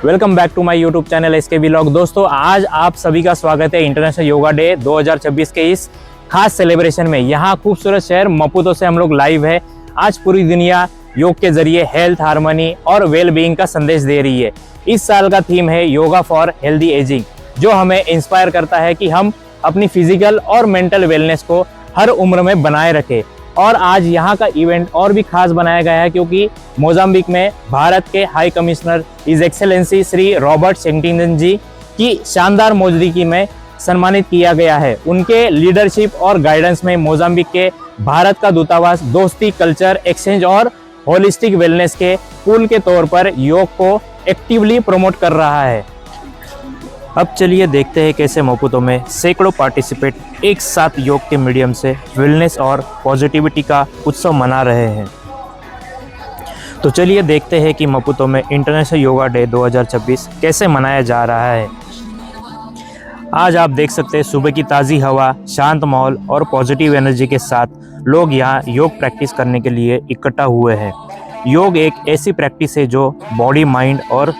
Welcome back to my YouTube channel SK vlog. दोस्तों, आज आप सभी का स्वागत है इंटरनेशनल योगा डे 2026 के इस खास सेलिब्रेशन में। यहाँ खूबसूरत शहर मपूतो से हम लोग लाइव है। आज पूरी दुनिया योग के जरिए हेल्थ, हार्मनी और वेल बीइंग का संदेश दे रही है। इस साल का थीम है योगा फॉर हेल्दी एजिंग, जो हमें इंस्पायर करता है कि हम अपनी फिजिकल और मेंटल वेलनेस को हर उम्र में बनाए रखें। और आज यहाँ का इवेंट और भी खास बनाया गया है क्योंकि मोजाम्बिक में भारत के high commissioner his excellency Shri Robert Shetkintong ji की शानदार मौजूदगी में सम्मानित किया गया है। उनके लीडरशिप और गाइडेंस में मोजाम्बिक के भारत का दूतावास दोस्ती, कल्चर एक्सचेंज और होलिस्टिक वेलनेस के पुल के तौर पर योग को एक्टिवली प्रमोट कर रहा है। अब चलिए देखते हैं कैसे मपूतो में सैकड़ों पार्टिसिपेंट एक साथ योग के मीडियम से वेलनेस और पॉजिटिविटी का उत्सव मना रहे हैं। तो चलिए देखते हैं कि मपूतो में इंटरनेशनल योगा डे 2026 कैसे मनाया जा रहा है। आज आप देख सकते हैं सुबह की ताज़ी हवा, शांत माहौल और पॉजिटिव एनर्जी के साथ लोग यहाँ योग प्रैक्टिस करने के लिए इकट्ठा हुए हैं। योग एक ऐसी प्रैक्टिस है जो बॉडी, माइंड और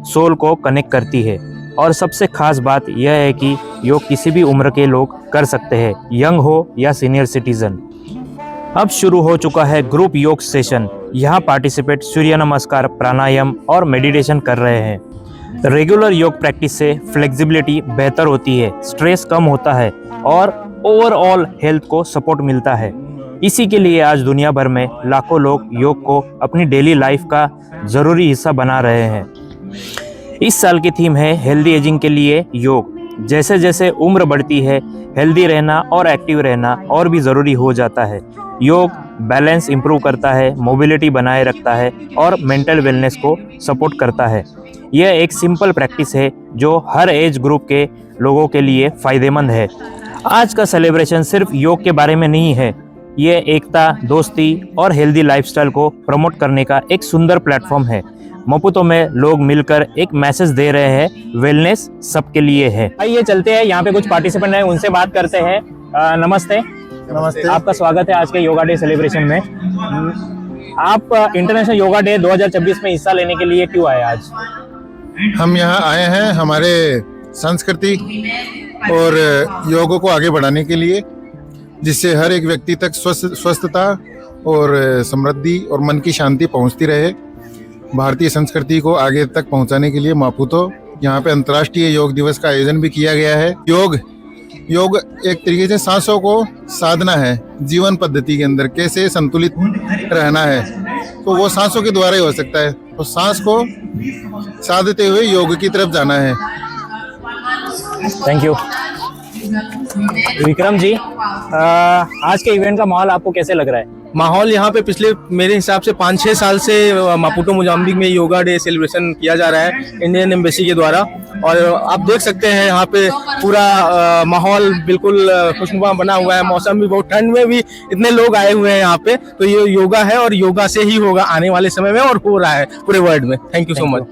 सोल को कनेक्ट करती है। और सबसे खास बात यह है कि योग किसी भी उम्र के लोग कर सकते हैं, यंग हो या सीनियर सिटीजन। अब शुरू हो चुका है ग्रुप योग सेशन। यहाँ पार्टिसिपेंट सूर्य नमस्कार, प्राणायाम और मेडिटेशन कर रहे हैं। रेगुलर योग प्रैक्टिस से फ्लेक्सिबिलिटी बेहतर होती है, स्ट्रेस कम होता है और ओवरऑल हेल्थ को सपोर्ट मिलता है। इसी के लिए आज दुनिया भर में लाखों लोग योग को अपनी डेली लाइफ का ज़रूरी हिस्सा बना रहे हैं। इस साल की थीम है हेल्दी एजिंग के लिए योग। जैसे जैसे उम्र बढ़ती है, हेल्दी रहना और एक्टिव रहना और भी ज़रूरी हो जाता है। योग बैलेंस इंप्रूव करता है, मोबिलिटी बनाए रखता है और मेंटल वेलनेस को सपोर्ट करता है। यह एक सिंपल प्रैक्टिस है जो हर एज ग्रुप के लोगों के लिए फ़ायदेमंद है। आज का सेलिब्रेशन सिर्फ योग के बारे में नहीं है, ये एकता, दोस्ती और हेल्दी लाइफस्टाइल को प्रमोट करने का एक सुंदर प्लेटफॉर्म है। मपूतो में लोग मिलकर एक मैसेज दे रहे हैं, वेलनेस सबके लिए है। आइए चलते हैं, यहाँ पे कुछ पार्टिसिपेंट हैं, उनसे बात करते हैं। नमस्ते। नमस्ते। आपका स्वागत है आज के योगा डे सेलिब्रेशन में। आप इंटरनेशनल योगा डे 2026 में हिस्सा लेने के लिए क्यों आए आज? हम यहाँ आए हैं हमारे संस्कृति और योग को आगे बढ़ाने के लिए, जिससे हर एक व्यक्ति तक स्वस्थता और समृद्धि और मन की शांति पहुँचती रहे। भारतीय संस्कृति को आगे तक पहुंचाने के लिए मपूतो यहाँ पे अंतर्राष्ट्रीय योग दिवस का आयोजन भी किया गया है। योग एक तरीके से सांसों को साधना है। जीवन पद्धति के अंदर कैसे संतुलित रहना है, तो वो सांसों के द्वारा ही हो सकता है। तो सांस को साधते हुए योग की तरफ जाना है। Thank you. विक्रम जी, आज के इवेंट का माहौल आपको कैसे लग रहा है? माहौल यहाँ पे पिछले मेरे हिसाब से 5-6 साल से मपूतो मोजाम्बिक में योगा डे सेलिब्रेशन किया जा रहा है इंडियन एम्बेसी के द्वारा। और आप देख सकते हैं यहाँ पे पूरा माहौल बिल्कुल खुशनुमा बना हुआ है। मौसम भी बहुत, ठंड में भी इतने लोग आए हुए हैं यहाँ पे। तो ये योगा है और योगा से ही होगा आने वाले समय में, और हो रहा है पूरे वर्ल्ड में। Thank you so much.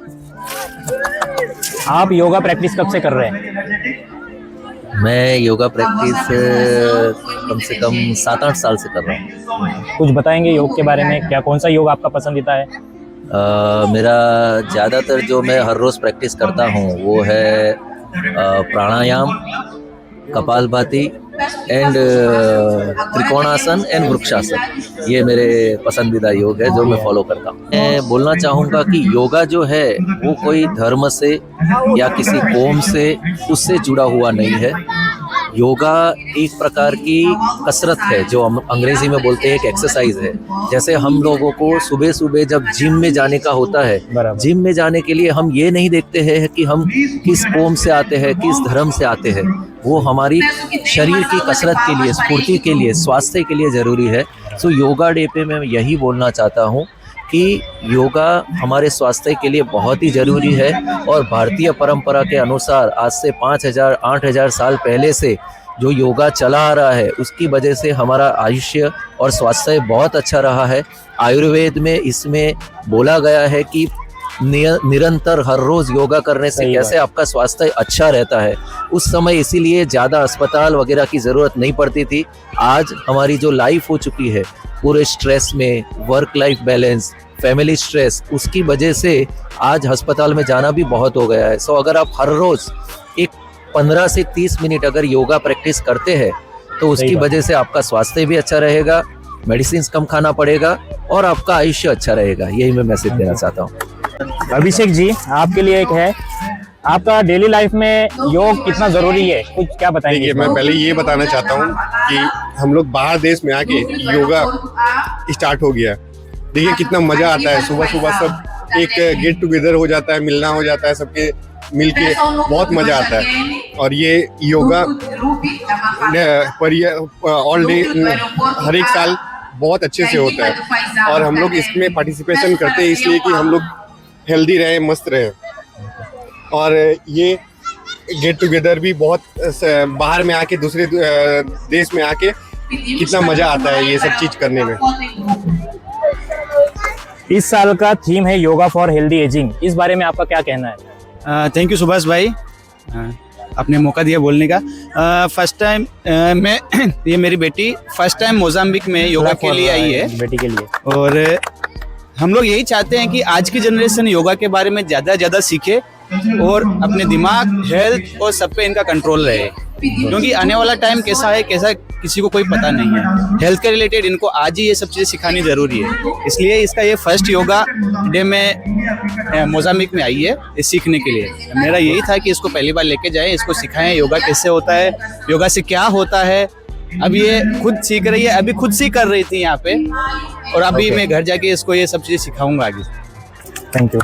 आप योगा प्रैक्टिस कब से कर रहे हैं? मैं योगा प्रैक्टिस कम से कम 7-8 साल से कर रहा हूँ। कुछ बताएंगे योग के बारे में? क्या कौन सा योग आपका पसंदीदा है? मेरा ज़्यादातर जो मैं हर रोज़ प्रैक्टिस करता हूँ वो है प्राणायाम, कपालभाति एंड त्रिकोणासन एंड वृक्षासन। ये मेरे पसंदीदा योग है जो मैं फॉलो करता हूँ। मैं बोलना चाहूँगा कि योगा जो है वो कोई धर्म से या किसी कौम से उससे जुड़ा हुआ नहीं है। योगा एक प्रकार की कसरत है, जो हम अंग्रेजी में बोलते हैं एक एक्सरसाइज है। जैसे हम लोगों को सुबह सुबह जब जिम में जाने का होता है, जिम में जाने के लिए हम ये नहीं देखते हैं कि हम किस कौम से आते हैं, किस धर्म से आते हैं। वो हमारी शरीर की कसरत के लिए, स्फूर्ति के लिए, स्वास्थ्य के लिए ज़रूरी है। सो योगा डे पे मैं यही बोलना चाहता हूँ कि योगा हमारे स्वास्थ्य के लिए बहुत ही ज़रूरी है। और भारतीय परंपरा के अनुसार आज से 5000-8000 साल पहले से जो योगा चला आ रहा है, उसकी वजह से हमारा आयुष्य और स्वास्थ्य बहुत अच्छा रहा है। आयुर्वेद में इसमें बोला गया है कि निरंतर हर रोज़ योगा करने से कैसे आपका स्वास्थ्य अच्छा रहता है। उस समय इसीलिए ज़्यादा अस्पताल वगैरह की ज़रूरत नहीं पड़ती थी। आज हमारी जो लाइफ हो चुकी है पूरे स्ट्रेस में, work life balance, family stress, उसकी वजह से आज अस्पताल में जाना भी बहुत हो गया है। सो अगर आप हर रोज एक 15 से 30 मिनट अगर योगा प्रैक्टिस करते हैं तो उसकी वजह से आपका स्वास्थ्य भी अच्छा रहेगा, मेडिसिन कम खाना पड़ेगा और आपका आयुष्य अच्छा रहेगा। यही मैं मैसेज देना चाहता हूँ। अभिषेक जी, आपके लिए एक है, आपका डेली लाइफ में योग कितना जरूरी है, कुछ क्या बताएंगे? देखिए, मैं पहले ये बताना चाहता हूँ कि हम लोग बाहर देश में आके योगा स्टार्ट हो गया। देखिए कितना मजा आता है, सुबह सुबह सब एक गेट टुगेदर हो जाता है, मिलना हो जाता है, सबके मिलके बहुत मजा आता है। और ये योगा पर ऑल डे हर एक साल बहुत अच्छे से होता है और हम लोग इसमें पार्टिसिपेशन करते हैं इसलिए कि हम लोग हेल्दी रहे, मस्त रहे। और ये गेट टुगेदर भी बहुत बाहर में आके, दूसरे देश में आके कितना मजा आता है ये सब चीज करने में। इस साल का थीम है योगा फॉर हेल्दी एजिंग, इस बारे में आपका क्या कहना है? थैंक यू सुभाष भाई, आपने मौका दिया बोलने का। फर्स्ट टाइम मैं ये मेरी बेटी फर्स्ट टाइम मोजाम्बिक में योगा के लिए आई है, बेटी के लिए। और हम लोग यही चाहते हैं कि आज की जनरेशन योगा के बारे में ज़्यादा सीखे और अपने दिमाग, हेल्थ और सब पे इनका कंट्रोल रहे, क्योंकि आने वाला टाइम कैसा है, कैसा किसी को कोई पता नहीं है। हेल्थ के रिलेटेड इनको आज ही ये सब चीज़ें सिखानी ज़रूरी है, इसलिए इसका ये फर्स्ट योगा डे में मोजाम्बिक में आई है ये सीखने के लिए। मेरा यही था कि इसको पहली बार लेके जाएं, इसको सिखाएं योगा कैसे होता है, योगा से क्या होता है। अब ये खुद सीख रही है, अभी खुद सी कर रही थी यहाँ पे, और अभी मैं घर जाके इसको ये सब चीज़ें सिखाऊंगा आगे। Thank you.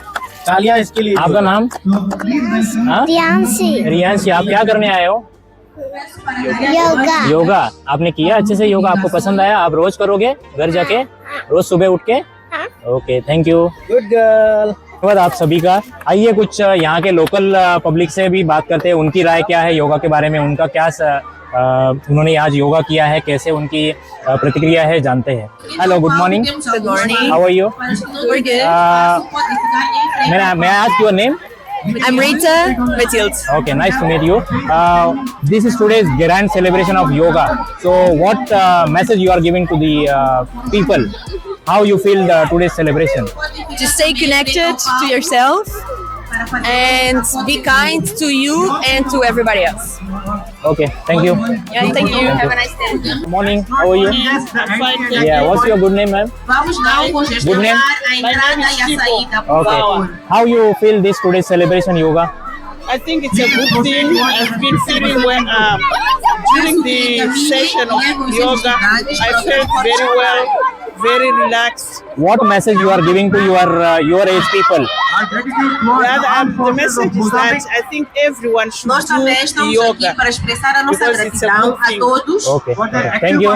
तालियां इसके लिए। आपका नाम? रियांशी। रियांशी, आप क्या करने आए हो? योगा। योगा आपने किया अच्छे से? योगा आपको पसंद आया? आप रोज करोगे घर जाके, रोज सुबह उठ के? Okay, thank you, good girl. धन्यवाद आप सभी का। आइए कुछ यहाँ के लोकल पब्लिक से भी बात करते हैं, उनकी राय क्या है योगा के बारे में, उनका क्या उन्होंने आज योगा किया है, कैसे उनकी प्रतिक्रिया है, जानते हैं। Hello, good morning. Good morning. How are you? We're good. May I ask your name? I'm Rita Matilde. Okay, nice to meet you. This is today's grand celebration of yoga. So, what message you are giving to the people? How you feel today's celebration? Just stay connected to yourself and be kind to you and to everybody else. Okay, thank you. Yeah, thank you. Have a nice day. Good morning. How are you? Yeah. What's your good name, ma'am? Good name? Okay. How you feel this today's celebration yoga? I think it's a good thing. I've been feeling when during the session of yoga, I felt very well, very relaxed. What message you are giving to your age people? The message is that I think everyone should do yoga because it's a good thing. Okay. Thank you.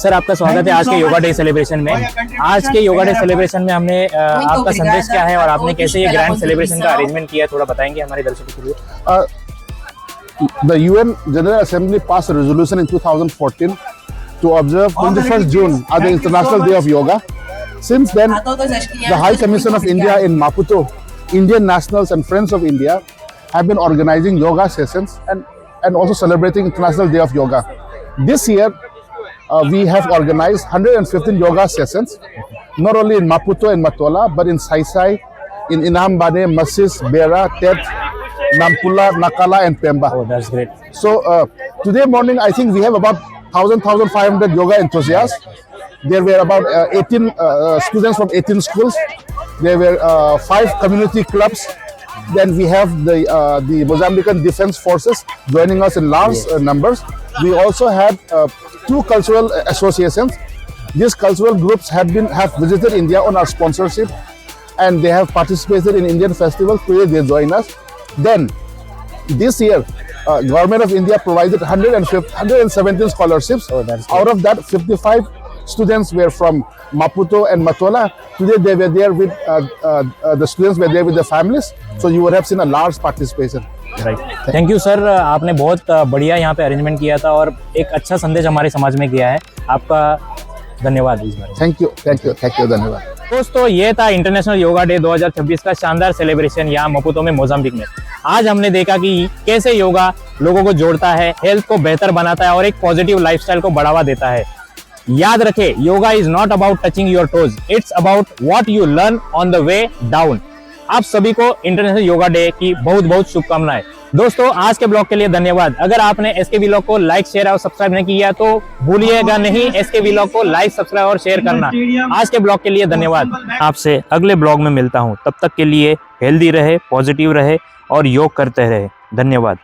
Sir, आपका स्वागत है आज के yoga day celebration में। आज के yoga day celebration में हमने आपका संदेश क्या है और आपने कैसे ये ग्रैंड सेलिब्रेशन का अरेंजमेंट किया, थोड़ा बताएंगे हमारे दर्शकों के लिए। The UN General Assembly passed a resolution in 2014 to observe 21st June as the International Day of Yoga. Since then, the High Commission of India in Maputo, Indian nationals and friends of India have been organizing yoga sessions and also celebrating International Day of Yoga. This year, we have organized 115 yoga sessions, not only in Maputo and Matola, but in Saisai, in Inhambane, Masis, Bera, Tet, Nampula, Nakala and Pemba. Oh, that's great. So today morning, I think we have about 1,500 yoga enthusiasts. There were about 18 students from 18 schools. There were 5 community clubs. Then we have the Mozambican Defense Forces joining us in large numbers. We also had 2 cultural associations. These cultural groups have visited India on our sponsorship, and they have participated in Indian festivals. Today they join us. Then this year, Government of India provided 117 scholarships. Oh, that's good. Out of that, 55 students were from Maputo and Matola. Today they were there with the students were there with their families. So you would have seen a large participation. Right, thank you sir, आपने बहुत बढ़िया यहाँ पे arrangement किया था और एक अच्छा संदेश हमारे समाज में दिया है। आपका धन्यवाद इस बारे में। थैंक यू, धन्यवाद। दोस्तों, ये था इंटरनेशनल योगा डे 2026 का शानदार सेलिब्रेशन यहाँ मपुतो में, मोजाम्बिक में। आज हमने देखा कि कैसे योगा लोगों को जोड़ता है, हेल्थ को बेहतर बनाता है और एक पॉजिटिव लाइफस्टाइल को बढ़ावा देता है। याद रखें, yoga is not about touching your toes, it's about what you learn on the way down. आप सभी को इंटरनेशनल योगा डे की बहुत बहुत शुभकामनाएं। दोस्तों, आज के ब्लॉग के लिए धन्यवाद। अगर आपने एसके व्लॉग को लाइक, शेयर और सब्सक्राइब नहीं किया तो भूलिएगा नहीं एसके व्लॉग को लाइक, सब्सक्राइब और शेयर करना। आज के ब्लॉग के लिए धन्यवाद। आपसे अगले ब्लॉग में मिलता हूं, तब तक के लिए हेल्दी रहे, पॉजिटिव रहे और योग करते रहे। धन्यवाद।